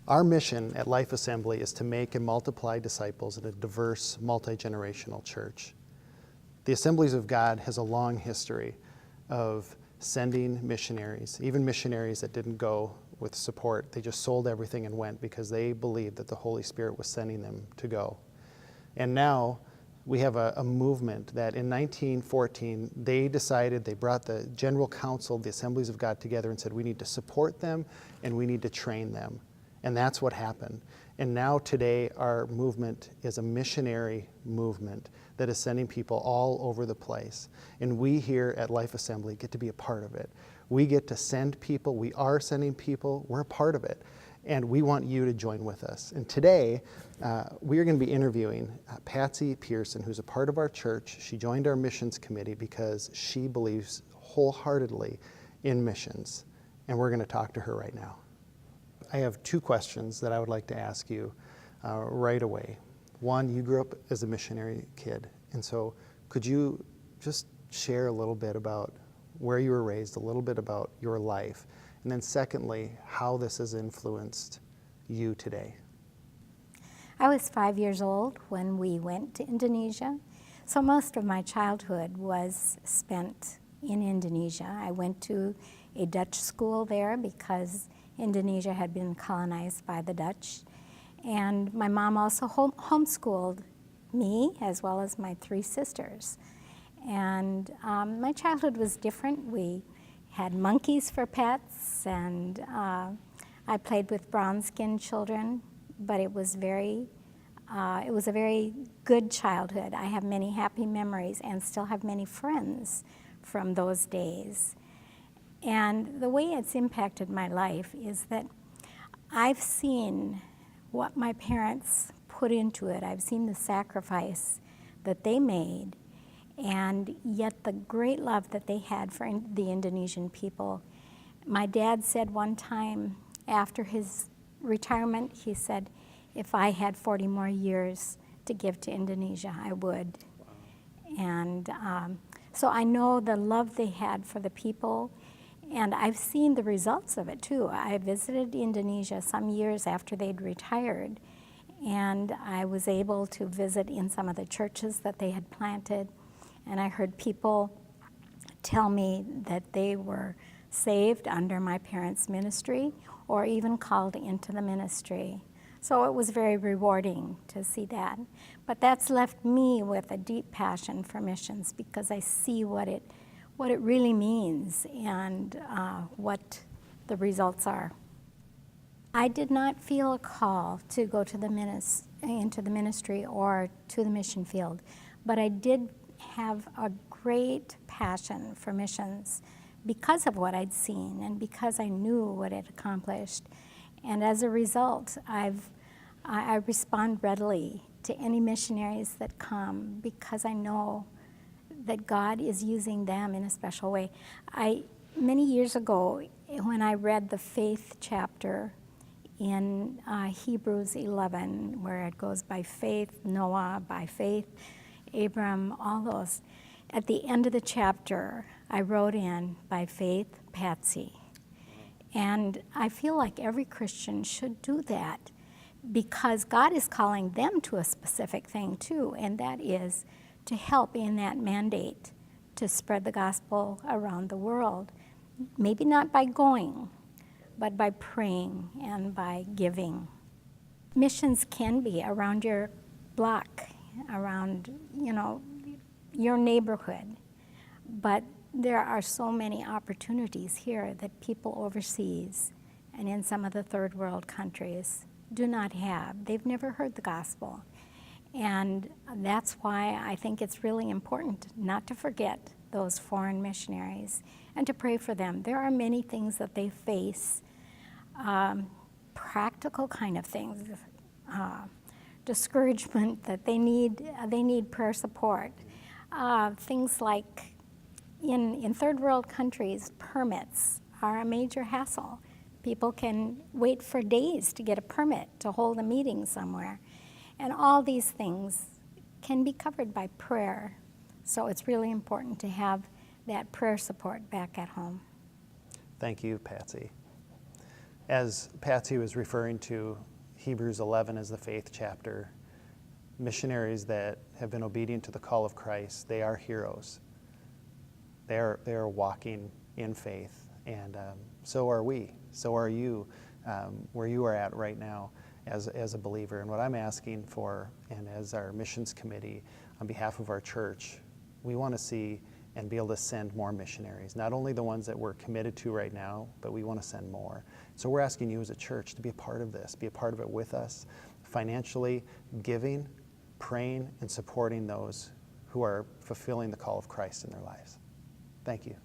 Our mission at Life Assembly is to make and multiply disciples in a diverse, multi-generational church. The Assemblies of God has a long history of sending missionaries, even missionaries that didn't go with support. They just sold everything and went because they believed that the Holy Spirit was sending them to go. And now we have a movement that in 1914, they brought the General Council of the Assemblies of God together and said, we need to support them and we need to train them. And that's what happened. And now today, our movement is a missionary movement that is sending people all over the place. And we here at Life Assembly get to be a part of it. We get to send people. We are sending people. We're a part of it. And we want you to join with us. And today, we are going to be interviewing Patsy Pearson, who's a part of our church. She joined our missions committee because she believes wholeheartedly in missions. And we're going to talk to her right now. I have two questions that I would like to ask you right away. One, you grew up as a missionary kid, and so could you just share a little bit about where you were raised, a little bit about your life, and then secondly, how this has influenced you today? I was 5 years old when we went to Indonesia, so most of my childhood was spent in Indonesia. I went to a Dutch school there because Indonesia had been colonized by the Dutch. And my mom also homeschooled me as well as my three sisters. And my childhood was different. We had monkeys for pets, and I played with brown-skinned children, but it was a very good childhood. I have many happy memories and still have many friends from those days. And the way it's impacted my life is that I've seen what my parents put into it. I've seen the sacrifice that they made, and yet the great love that they had for the Indonesian people. My dad said one time after his retirement, he said, if I had 40 more years to give to Indonesia, I would. Wow. And so I know the love they had for the people. And I've seen the results of it too. I visited Indonesia some years after they'd retired, and I was able to visit in some of the churches that they had planted, and I heard people tell me that they were saved under my parents' ministry or even called into the ministry. So it was very rewarding to see that. But that's left me with a deep passion for missions because I see what it really means and what the results are. I did not feel a call to go to into the ministry or to the mission field, but I did have a great passion for missions because of what I'd seen and because I knew what it accomplished. And as a result, I respond readily to any missionaries that come because I know that God is using them in a special way. Many years ago, when I read the faith chapter in Hebrews 11, where it goes by faith Noah, by faith Abram, all those, at the end of the chapter, I wrote in, by faith Patsy. And I feel like every Christian should do that because God is calling them to a specific thing too, and that is to help in that mandate to spread the gospel around the world. Maybe not by going, but by praying and by giving. Missions can be around your block, around, your neighborhood. But there are so many opportunities here that people overseas and in some of the third world countries do not have. They've never heard the gospel. And that's why I think it's really important not to forget those foreign missionaries and to pray for them. There are many things that they face, practical kind of things, discouragement that they need prayer support. Things like in third world countries, permits are a major hassle. People can wait for days to get a permit to hold a meeting somewhere. And all these things can be covered by prayer. So it's really important to have that prayer support back at home. Thank you, Patsy. As Patsy was referring to Hebrews 11 as the faith chapter, missionaries that have been obedient to the call of Christ, they are heroes. They are walking in faith, and so are we. So are you, where you are at right now as a believer. And what I'm asking for, and as our missions committee on behalf of our church, we want to see and be able to send more missionaries, not only the ones that we're committed to right now, but we want to send more. So we're asking you as a church to be a part of this, be a part of it with us, financially giving, praying, and supporting those who are fulfilling the call of Christ in their lives. Thank you.